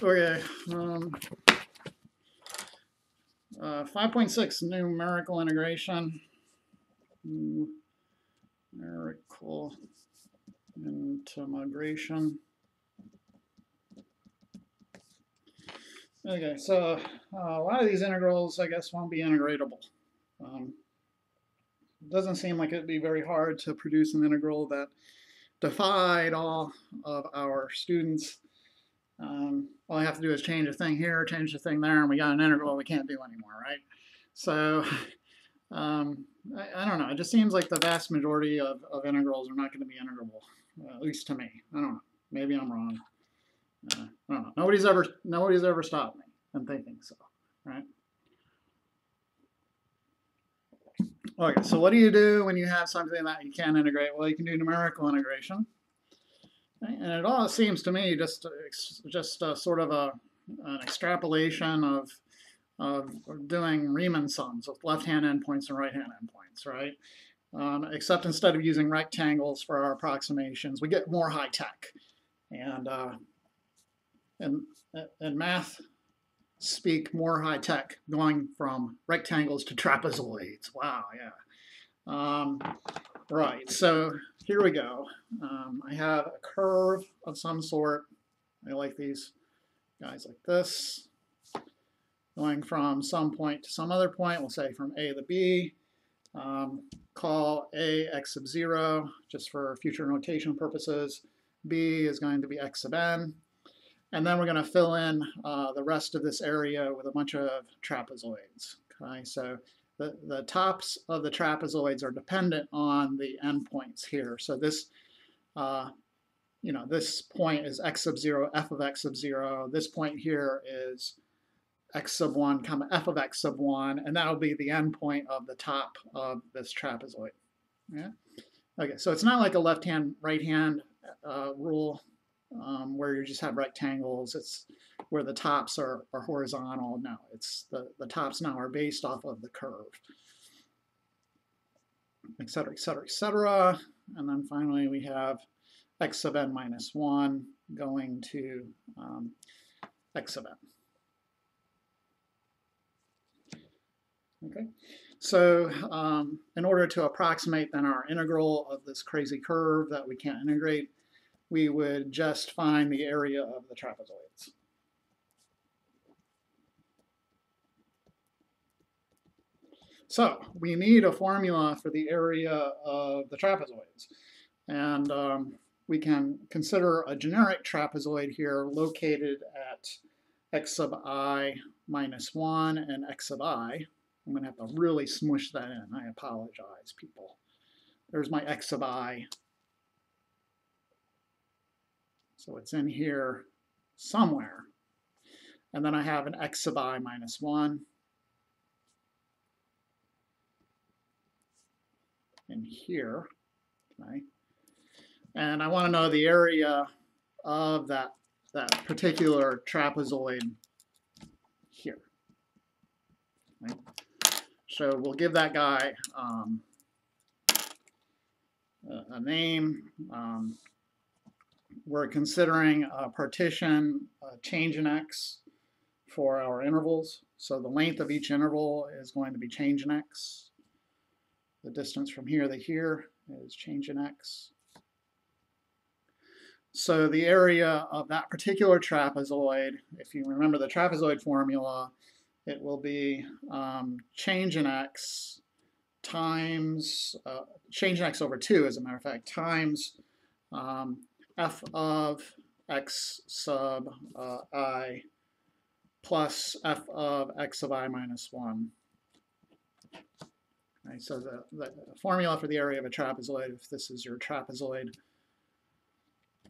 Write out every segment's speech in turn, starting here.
Okay. 5.6 numerical integration. Numerical integration. Okay, so a lot of these integrals, I guess, won't be integratable. It doesn't seem like it'd be very hard to produce an integral that defied all of our students. All I have to do is change a thing here, change a thing there, and we got an integral we can't do anymore, right? So I don't know. It just seems like the vast majority of integrals are not going to be integrable, at least to me. I don't know. Maybe I'm wrong. I don't know. Nobody's ever stopped me in thinking so, right? Okay, so what do you do when you have something that you can't integrate? Well, you can do numerical integration. And it all seems to me just sort of an extrapolation of doing Riemann sums with left-hand endpoints and right-hand endpoints, right? Except instead of using rectangles for our approximations, we get more high-tech. And math speak more high-tech, going from rectangles to trapezoids. Wow, yeah. Right, so here we go. I have a curve of some sort. I like these guys like this, going from some point to some other point. We'll say from A to B. Call A x sub 0, just for future notation purposes. B is going to be x sub n. And then we're going to fill in the rest of this area with a bunch of trapezoids. Okay, so the tops of the trapezoids are dependent on the endpoints here. So this, this point is x sub 0, f of x sub 0. This point here is x sub 1 comma f of x sub 1, and that'll be the endpoint of the top of this trapezoid. Yeah. Okay, so it's not like a left-hand, right-hand rule where you just have rectangles. It's where the tops are horizontal. No, it's the tops now are based off of the curve, et cetera, et cetera, et cetera. And then finally we have x sub n minus 1 going to x sub n. Okay, so in order to approximate then our integral of this crazy curve that we can't integrate, we would just find the area of the trapezoids. So we need a formula for the area of the trapezoids. And we can consider a generic trapezoid here located at x sub I minus 1 and x sub I. I'm going to have to really smush that in. I apologize, people. There's my x sub I. So it's in here somewhere. And then I have an x sub I minus 1. In here. Okay. And I want to know the area of that particular trapezoid here. Okay. So we'll give that guy a name. We're considering a partition change in x for our intervals. So the length of each interval is going to be change in x. The distance from here to here is change in x. So the area of that particular trapezoid, if you remember the trapezoid formula, it will be change in x times, change in x over 2, as a matter of fact, times f of x sub I plus f of x sub I minus 1. Okay, so the formula for the area of a trapezoid, if this is your trapezoid,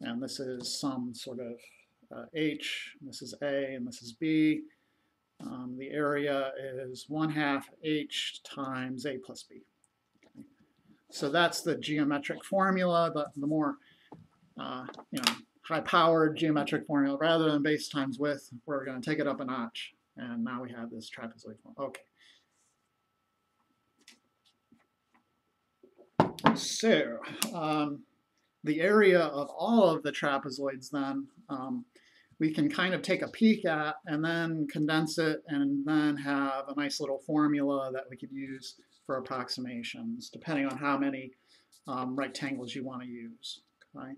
and this is some sort of h, this is a, and this is b, the area is 1/2 h times a plus b. Okay. So that's the geometric formula, the more high-powered geometric formula. Rather than base times width, we're going to take it up a notch, and now we have this trapezoid form. Okay. So the area of all of the trapezoids then we can kind of take a peek at and then condense it and then have a nice little formula that we could use for approximations, depending on how many rectangles you want to use. Okay?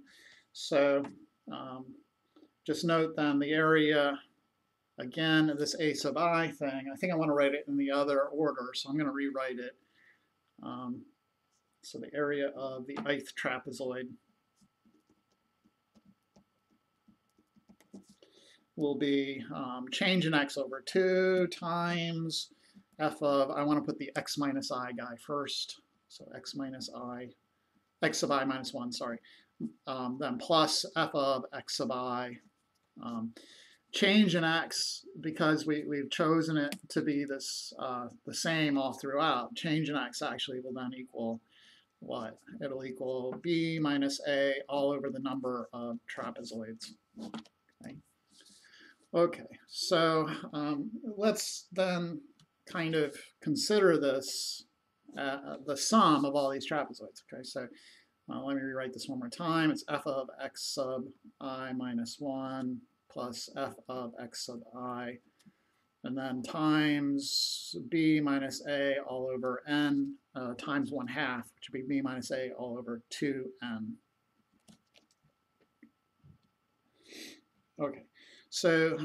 So just note then the area, again, this a sub I thing, I think I want to write it in the other order, so I'm going to rewrite it. So the area of the ith trapezoid will be change in x over 2 times f of, I want to put the x minus I guy first, so x minus I, x sub I minus 1, sorry, then plus f of x sub I. Change in x, because we've chosen it to be this the same all throughout, change in x actually will then equal what? It'll equal b minus a all over the number of trapezoids. Okay, okay, so let's then kind of consider this the sum of all these trapezoids. Okay, so let me rewrite this one more time. It's f of x sub I minus 1 plus f of x sub I, and then times b minus a all over n times 1/2, which would be b minus a all over 2n. Okay, so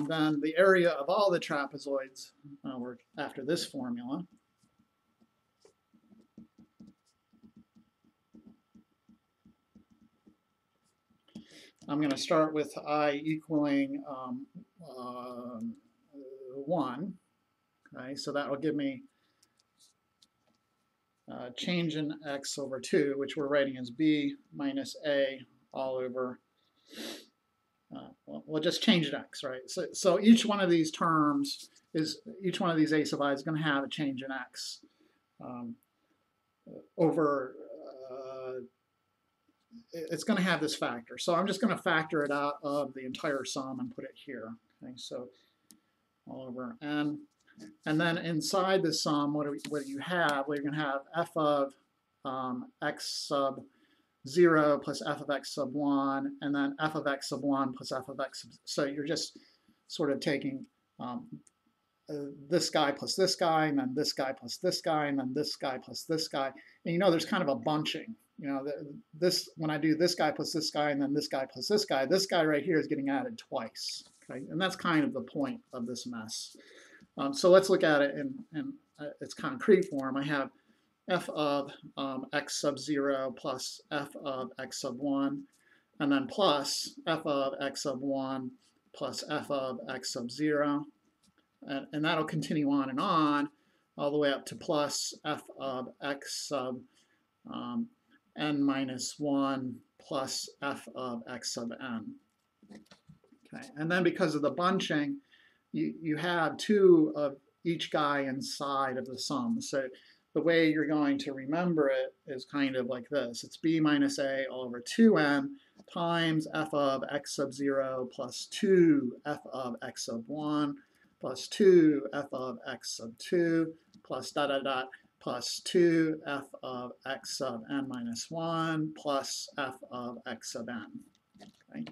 then the area of all the trapezoids after this formula. I'm going to start with I equaling 1. Okay, so that will give me change in x over 2, which we're writing as b minus a all over, well, we'll just change it x, right? So each one of these terms is, each one of these a sub I is going to have a change in x over, it's going to have this factor. So I'm just going to factor it out of the entire sum and put it here. Okay, so all over n. And then inside the sum, what do you have? Well, you're going to have f of x sub 0 plus f of x sub 1, and then f of x sub 1 plus f of x sub, so you're just sort of taking this guy plus this guy, and then this guy plus this guy, and then this guy plus this guy. And you know there's kind of a bunching. You know, this, when I do this guy plus this guy, and then this guy plus this guy right here is getting added twice. Okay, and that's kind of the point of this mess. So let's look at it in its concrete form. I have f of x sub 0 plus f of x sub 1, and then plus f of x sub 1 plus f of x sub 0. And that'll continue on and on, all the way up to plus f of x sub n minus 1 plus f of x sub n. Okay, and then because of the bunching, you have 2 of each guy inside of the sum. So the way you're going to remember it is kind of like this. It's b minus a all over 2n times f of x sub 0 plus 2 f of x sub 1 plus 2 f of x sub 2 plus dot dot dot plus 2 f of x sub n minus 1 plus f of x sub n. Okay.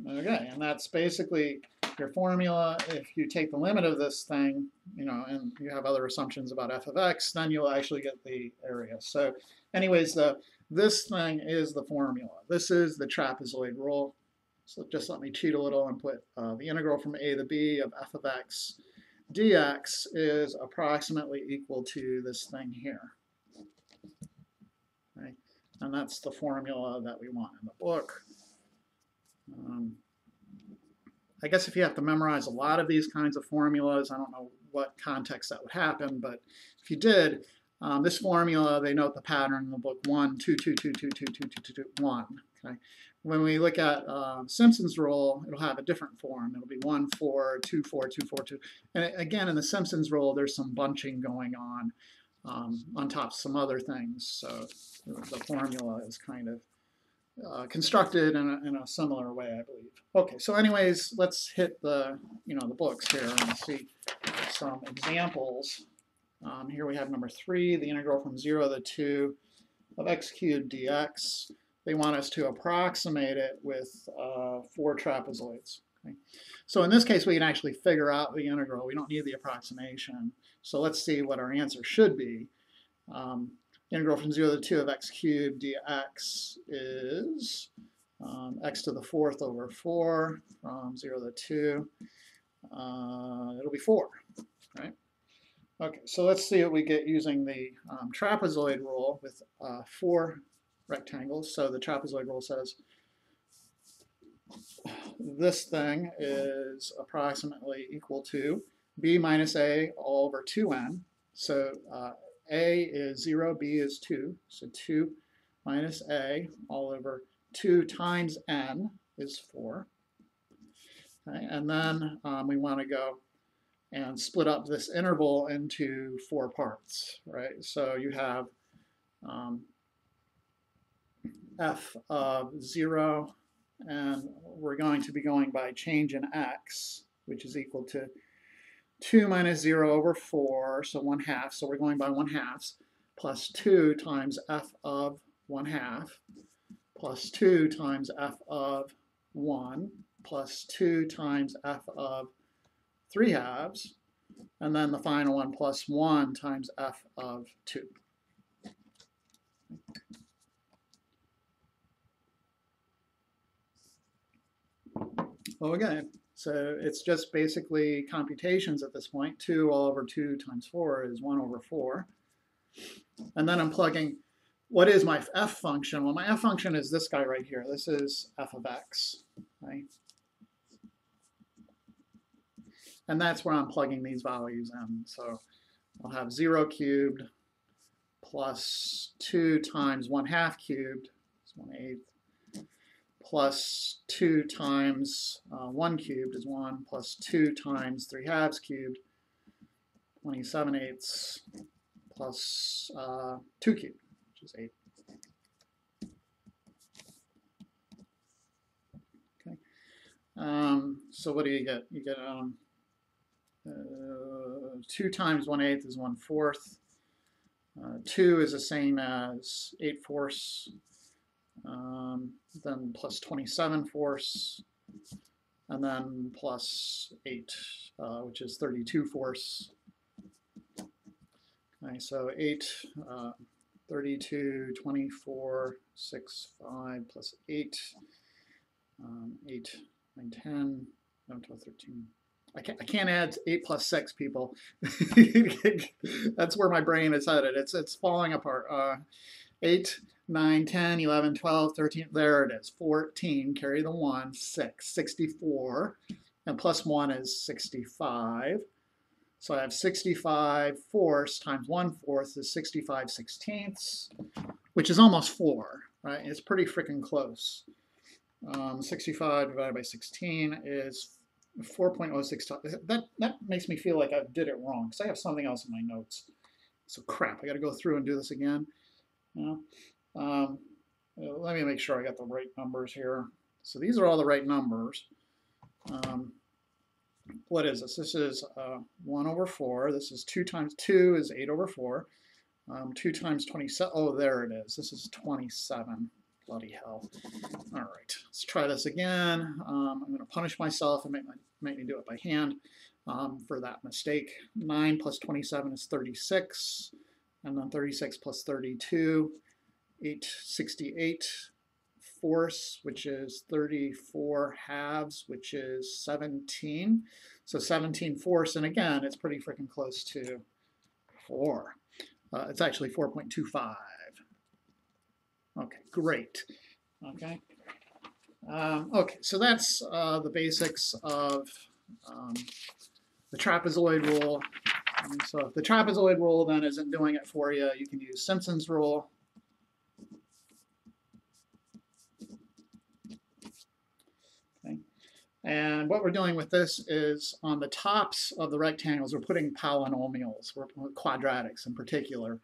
Okay, and that's basically your formula. If you take the limit of this thing, you know, and you have other assumptions about f of x, then you'll actually get the area. So anyways, this thing is the formula. This is the trapezoid rule. So just let me cheat a little and put the integral from a to b of f of x dx is approximately equal to this thing here. Right? And that's the formula that we want in the book. I guess if you have to memorize a lot of these kinds of formulas, I don't know what context that would happen, but if you did, this formula, they note the pattern in the book 1, 2, 2, 2, 2, 2, 2, 2, 2, 2, 1. Okay. When we look at Simpsons Rule, it'll have a different form. It'll be 1, 4, 2, 4, 2, 4, 2. And again, in the Simpsons Rule, there's some bunching going on top of some other things. So the formula is kind of constructed in a similar way, I believe. Okay, so anyways, let's hit the the books here and see some examples. Here we have number 3, the integral from 0 to 2 of x cubed dx. they want us to approximate it with 4 trapezoids. Okay? So in this case, we can actually figure out the integral. We don't need the approximation. So let's see what our answer should be. Integral from 0 to 2 of x cubed dx is x to the 4th over 4 from 0 to 2. It'll be 4, right? Okay, so let's see what we get using the trapezoid rule with 4 rectangles. So the trapezoid rule says this thing is approximately equal to b minus a all over 2n. So a is 0, b is 2. So 2 minus a all over 2 times n is 4. Okay, and then we want to go and split up this interval into 4 parts, right? So you have f of 0, and we're going to be going by change in x, which is equal to 2 minus 0 over 4, so 1/2. So we're going by 1/2, plus 2 times f of 1/2, plus 2 times f of 1, plus 2 times f of 3/2, and then the final one plus 1 times f of 2. Okay, so it's just basically computations at this point. 2 all over 2 times 4 is 1 over 4. And then I'm plugging, what is my f function? Well, my f function is this guy right here. This is f of x, right? And that's where I'm plugging these values in. So I'll have 0 cubed plus 2 times 1/2 cubed, is 1/8, plus 2 times 1 cubed is 1, plus 2 times 3/2 cubed, 27/8, plus 2 cubed, which is 8. Okay. So what do you get? You get 2 times 1/8 is 1/4. 2 is the same as 8/4. Then plus 27/4, and then plus 8, which is 32/4. Okay, so 8, 32, 24, 6, 5, plus 8, 8, 9, 10, 11, 12, 13. I can't add 8 plus 6, people. That's where my brain is headed. It's falling apart. 8, 9, 10, 11, 12, 13. There it is. 14. Carry the 1. 6. 64. And plus 1 is 65. So I have 65 fourths times 1/4 is 65 sixteenths, which is almost 4. Right? It's pretty freaking close. 65 divided by 16 is 4.06. That makes me feel like I did it wrong because I have something else in my notes. So crap, I got to go through and do this again. You know? Let me make sure I got the right numbers here. So these are all the right numbers. What is this? This is 1 over 4. This is 2 times 2 is 8 over 4. 2 times 27. Oh, there it is. This is 27. Bloody hell. All right, let's try this again. I'm going to punish myself and make me do it by hand for that mistake. 9 plus 27 is 36. And then 36 plus 32, 868 fourths, which is 34 halves, which is 17. So 17 fourths, and again, it's pretty freaking close to 4. It's actually 4.25. Okay, great. Okay. Okay, so that's the basics of the trapezoid rule. So if the trapezoid rule then isn't doing it for you, you can use Simpsons Rule. Okay. And what we're doing with this is on the tops of the rectangles, we're putting polynomials, we're putting quadratics in particular.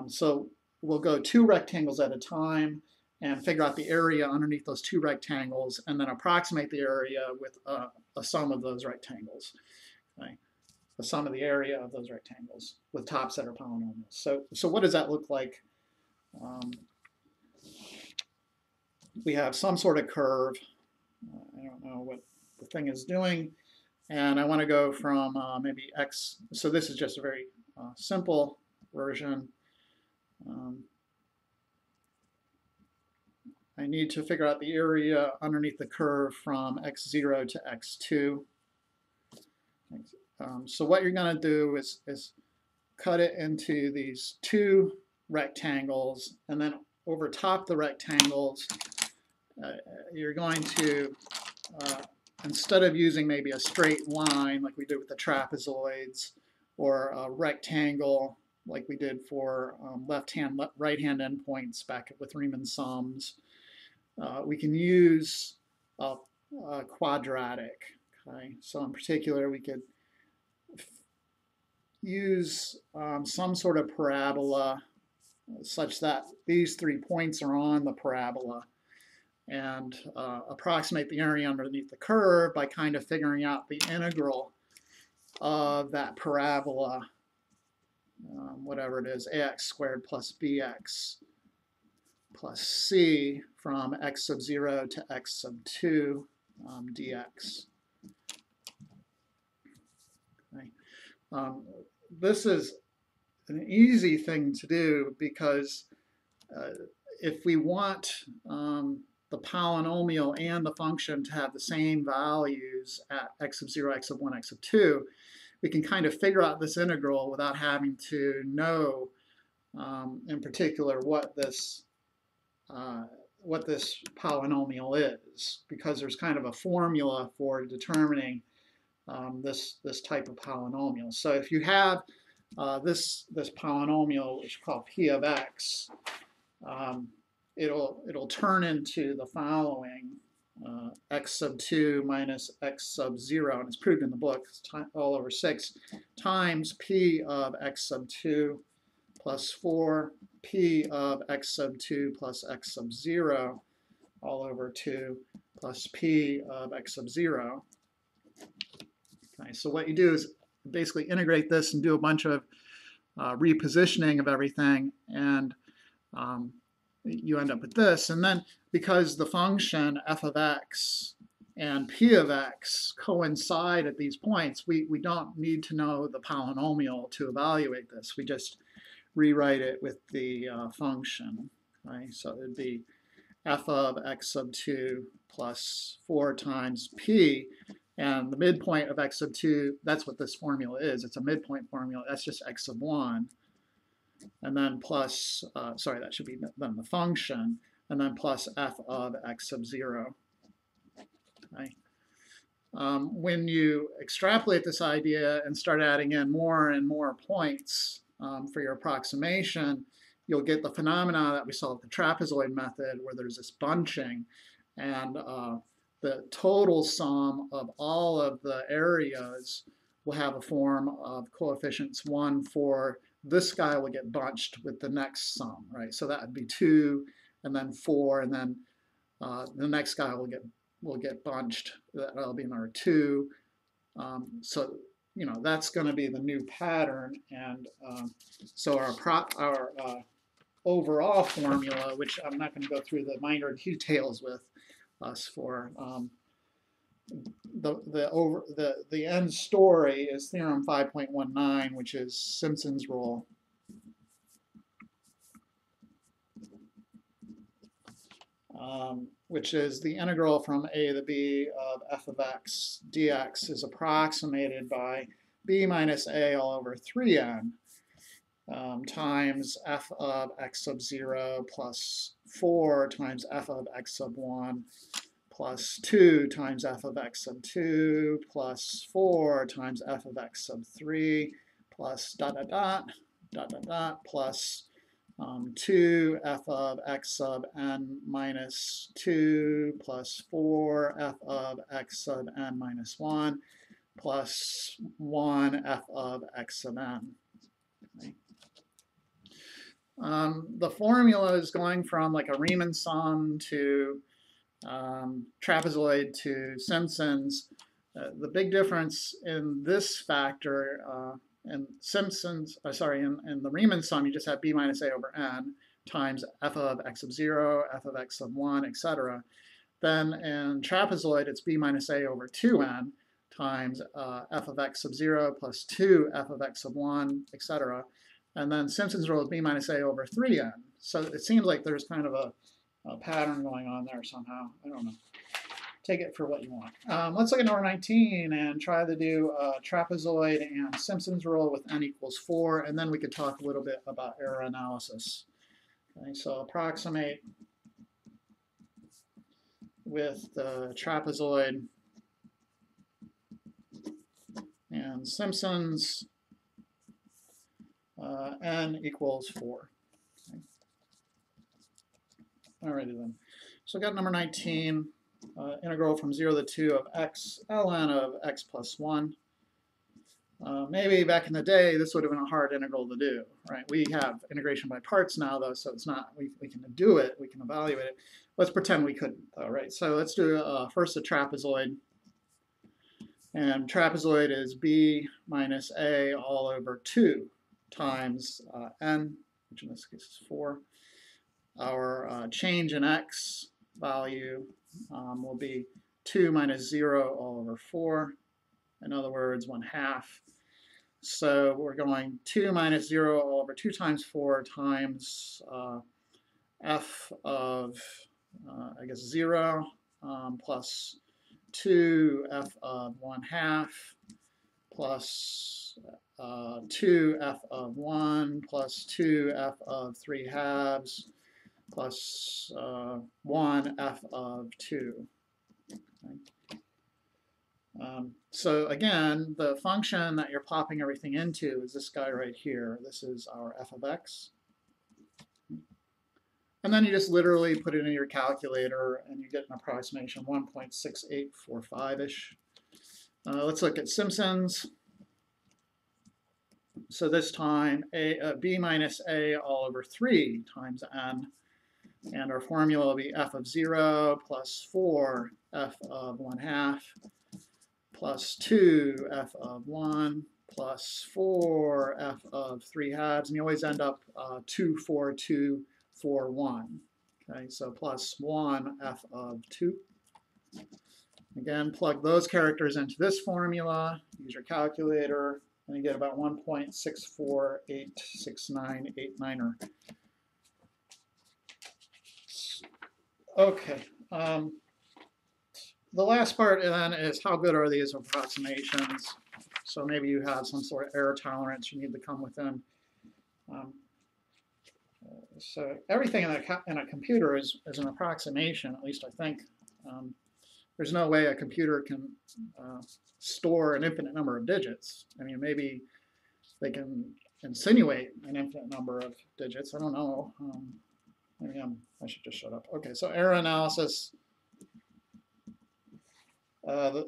So we'll go 2 rectangles at a time and figure out the area underneath those 2 rectangles and then approximate the area with a sum of those rectangles. Okay. The sum of the area of those rectangles with tops that are polynomials. So what does that look like? we have some sort of curve. I don't know what the thing is doing. And I want to go from maybe x. So this is just a very simple version. I need to figure out the area underneath the curve from x0 to x2. So what you're going to do is cut it into these two rectangles, and then over top the rectangles, you're going to, instead of using maybe a straight line like we did with the trapezoids, or a rectangle like we did for left-hand, right-hand endpoints back with Riemann sums, we can use a quadratic. Okay, so in particular, we could use some sort of parabola such that these 3 points are on the parabola, and approximate the area underneath the curve by kind of figuring out the integral of that parabola, whatever it is, ax squared plus bx plus c from x sub 0 to x sub 2 dx. Okay. This is an easy thing to do because if we want the polynomial and the function to have the same values at x sub 0, x sub 1, x sub 2, we can kind of figure out this integral without having to know in particular what this polynomial is, because there's kind of a formula for determining this type of polynomial. So if you have this polynomial, which is called p of x, it'll turn into the following: x sub 2 minus x sub 0, and it's proved in the book, all over 6, times p of x sub 2 plus 4 p of x sub 2 plus x sub 0 all over 2 plus p of x sub 0. Okay, so what you do is basically integrate this and do a bunch of repositioning of everything, and you end up with this. And then because the function f of x and p of x coincide at these points, we don't need to know the polynomial to evaluate this. We just rewrite it with the function. Okay? So it would be f of x sub 2 plus 4 times p, and the midpoint of x sub 2, that's what this formula is. It's a midpoint formula. That's just x sub 1. And then plus, sorry, that should be then the function, and then plus f of x sub 0. Okay. When you extrapolate this idea and start adding in more and more points for your approximation, you'll get the phenomena that we saw with the trapezoid method, where there's this bunching, and the total sum of all of the areas will have a form of coefficients 1 for this guy will get bunched with the next sum, right? So that would be 2, and then 4, and then the next guy will get bunched. That'll be another 2. So you know that's going to be the new pattern, and so our overall formula, which I'm not going to go through the minor details with us for. The end story is theorem 5.19, which is Simpsons Rule. Which is the integral from a to b of f of x dx is approximated by b minus a all over 3n times f of x sub 0 plus 4 times f of x sub 1 plus 2 times f of x sub 2 plus 4 times f of x sub 3 plus dot dot dot dot dot dot plus 2 f of x sub n minus 2 plus 4 f of x sub n minus 1 plus 1 f of x sub n. Okay. The formula is going from like a Riemann sum to trapezoid to Simpsons. The big difference in this factor in Simpsons, in the Riemann sum, you just have b minus a over n times f of x of 0, f of x of 1, etc. Then in trapezoid, it's b minus a over 2n times f of x of 0 plus 2 f of x of 1, etc. And then Simpsons Rule is b minus a over 3n. So it seems like there's kind of a pattern going on there somehow. I don't know. Take it for what you want. Let's look at number 19 and try to do trapezoid and Simpsons Rule with n equals 4, and then we could talk a little bit about error analysis. Okay, so approximate with the trapezoid and Simpsons, n equals 4. Okay. Alrighty then. So I got number 19, integral from 0 to 2 of x ln of x plus 1. Maybe back in the day, this would have been a hard integral to do, right? We have integration by parts now, though, so it's not, we can do it, we can evaluate it. Let's pretend we couldn't, though, right? So let's do first a trapezoid. And trapezoid is b minus a all over 2 times n, which in this case is 4. Our change in x value will be 2 minus 0 all over 4. In other words, 1/2. So we're going 2 minus 0 all over 2 times 4 times f of, I guess, 0 plus 2 f of 1/2 plus 2 f of 1 plus 2 f of 3/2 plus 1 f of 2. Okay. So again, the function that you're popping everything into is this guy right here. This is our f of x. And then you just literally put it in your calculator and you get an approximation 1.6845-ish. Let's look at Simpsons. So this time b minus a all over 3 times n. And our formula will be f of 0 plus 4 f of 1/2 plus 2 f of 1 plus 4 f of 3/2. And you always end up 2, 4, 2, 4, 1. Okay, so plus 1 f of 2. Again, plug those characters into this formula, use your calculator, and you get about 1.64869899er. Okay. The last part then is how good are these approximations? So maybe you have some sort of error tolerance you need to come within. So everything in a computer is an approximation, at least I think. There's no way a computer can store an infinite number of digits. I mean, maybe they can insinuate an infinite number of digits. I don't know. Maybe I should just shut up. Okay, so error analysis.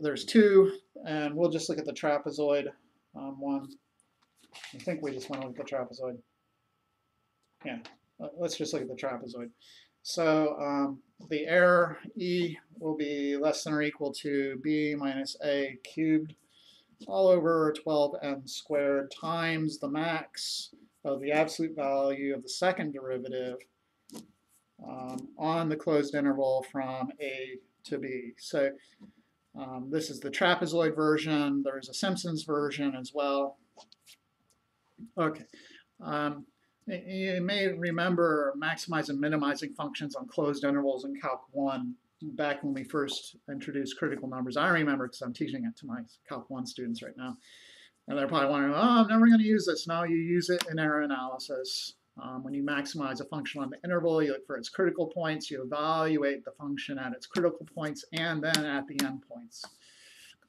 There's 2, and we'll just look at the trapezoid one. I think we just want to look at the trapezoid. Yeah, let's just look at the trapezoid. So the error E will be less than or equal to b minus a cubed all over 12n squared times the max of the absolute value of the second derivative on the closed interval from a to b. So this is the trapezoid version. There's a Simpsons version as well. Okay. You may remember maximizing and minimizing functions on closed intervals in Calc 1 back when we first introduced critical numbers. I remember because I'm teaching it to my Calc 1 students right now. And they're probably wondering, oh, I'm never going to use this. No, you use it in error analysis. When you maximize a function on the interval, you look for its critical points. You evaluate the function at its critical points and then at the endpoints.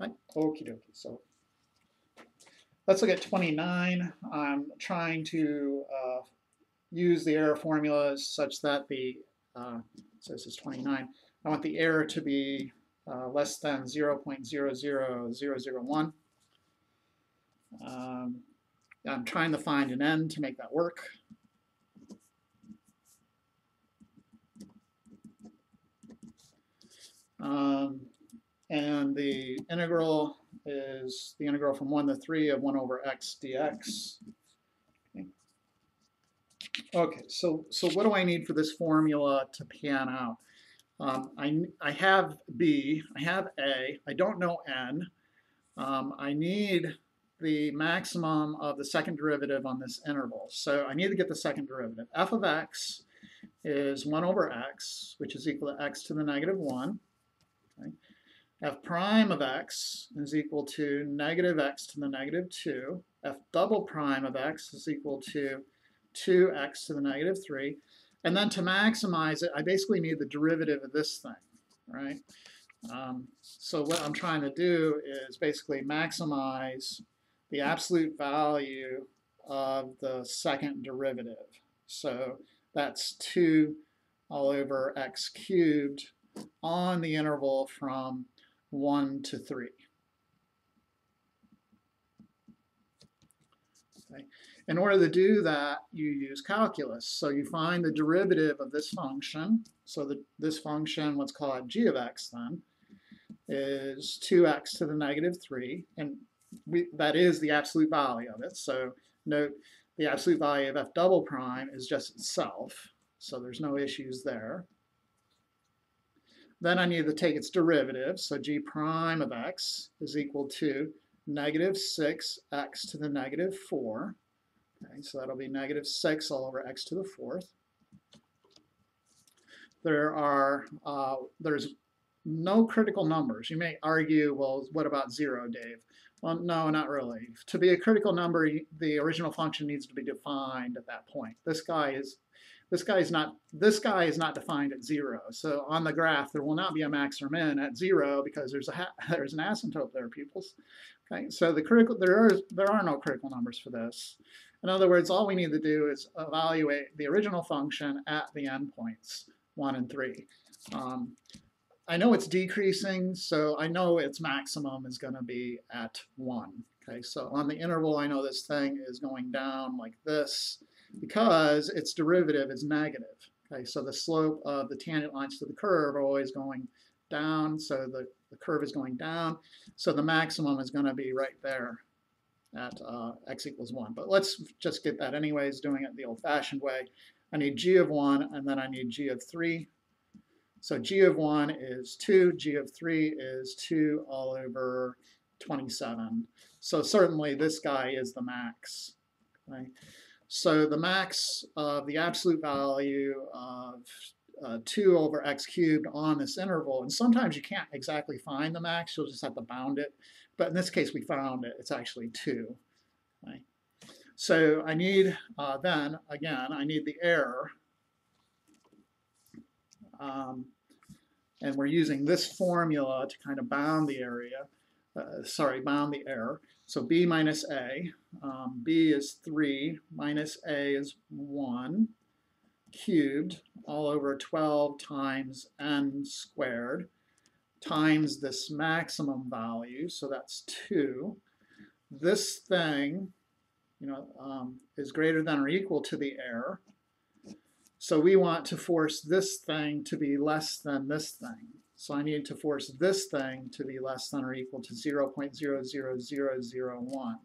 Okay, okie dokie. So let's look at 29. I'm trying to use the error formulas such that the, so this is 29. I want the error to be less than 0.00001. I'm trying to find an n to make that work. And the integral is the integral from 1 to 3 of 1 over x dx. Okay. Okay, so what do I need for this formula to pan out? I have B, I have A, I don't know N. I need the maximum of the second derivative on this interval. So I need to get the second derivative. F of x is 1 over x, which is equal to x to the negative 1. Okay. F prime of x is equal to negative x to the negative 2. F double prime of x is equal to 2x to the negative 3. And then to maximize it, I basically need the derivative of this thing, right? So what I'm trying to do is basically maximize the absolute value of the second derivative. So that's 2 all over x cubed on the interval from 1 to 3. Okay. In order to do that, you use calculus. So you find the derivative of this function. So this function, let's call it g of x then, is 2x to the negative 3. And that is the absolute value of it. So note the absolute value of f double prime is just itself. So there's no issues there. Then I need to take its derivative. So g prime of x is equal to negative 6x to the negative 4. Okay, so that'll be negative 6 all over x to the 4th. There's no critical numbers. You may argue, well, what about 0, Dave? Well, no, not really. To be a critical number, the original function needs to be defined at that point. This guy is not defined at 0. So on the graph, there will not be a max or min at 0 because there's an asymptote there, pupils. Okay, so there are no critical numbers for this. In other words, all we need to do is evaluate the original function at the endpoints 1 and 3. I know it's decreasing, so I know its maximum is going to be at 1. Okay, so on the interval, I know this thing is going down like this because its derivative is negative. Okay, so the slope of the tangent lines to the curve are always going down, so the curve is going down. So the maximum is going to be right there at x equals 1. But let's just get that anyways, doing it the old-fashioned way. I need g of 1, and then I need g of 3. So g of 1 is 2, g of 3 is 2 all over 27. So certainly this guy is the max. Okay? So the max of the absolute value of 2 over x cubed on this interval, and sometimes you can't exactly find the max, you'll just have to bound it. But in this case, we found it. It's actually 2. Okay? So I need, then, again, I need the error. And we're using this formula to kind of bound the area. Bound the error. So b minus a. B is 3 minus a is 1 cubed all over 12 times n squared times this maximum value, so that's 2. This thing, is greater than or equal to the error. So we want to force this thing to be less than this thing. So I need to force this thing to be less than or equal to 0.00001.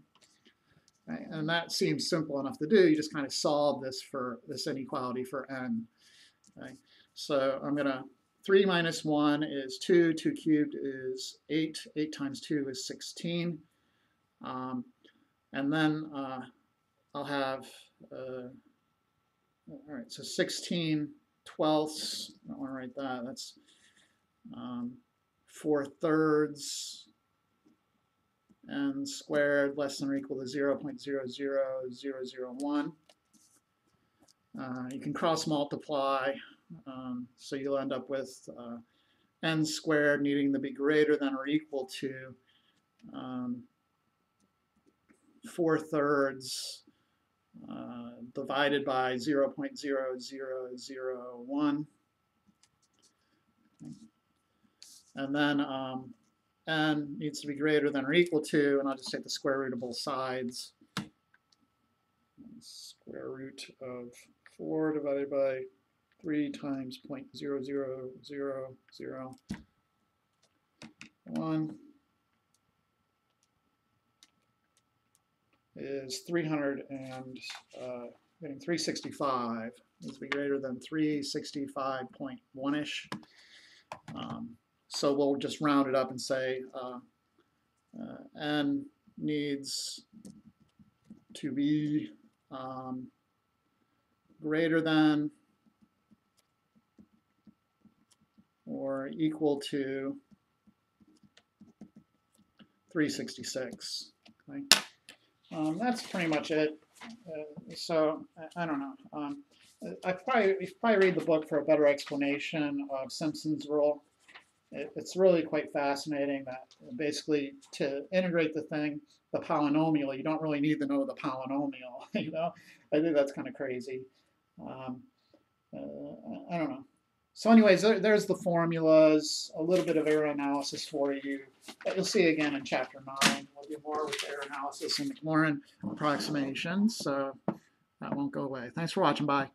Okay? And that seems simple enough to do. You just kind of solve this for this inequality for n. Okay? So I'm going to 3 minus 1 is 2, 2 cubed is 8, 8 times 2 is 16. And then I'll have, all right, so 16 twelfths, I don't want to write that, that's 4/3 n squared less than or equal to 0.00001. You can cross multiply. So you'll end up with n squared needing to be greater than or equal to 4/3 divided by 0.0001. And then n needs to be greater than or equal to, and I'll just take the square root of both sides. Square root of 4 divided by 3 times 0.00001 is 300 and getting 365 needs to be greater than 365.1-ish. So we'll just round it up and say n needs to be greater than or equal to 366. Okay? That's pretty much it. So I don't know. You probably read the book for a better explanation of Simpsons Rule. It's really quite fascinating that basically to integrate the polynomial, you don't really need to know the polynomial. You know, I think that's kind of crazy. I don't know. So anyways, there's the formulas, a little bit of error analysis for you. You'll see again in chapter 9. We'll do more with error analysis and more in approximations. So that won't go away. Thanks for watching. Bye.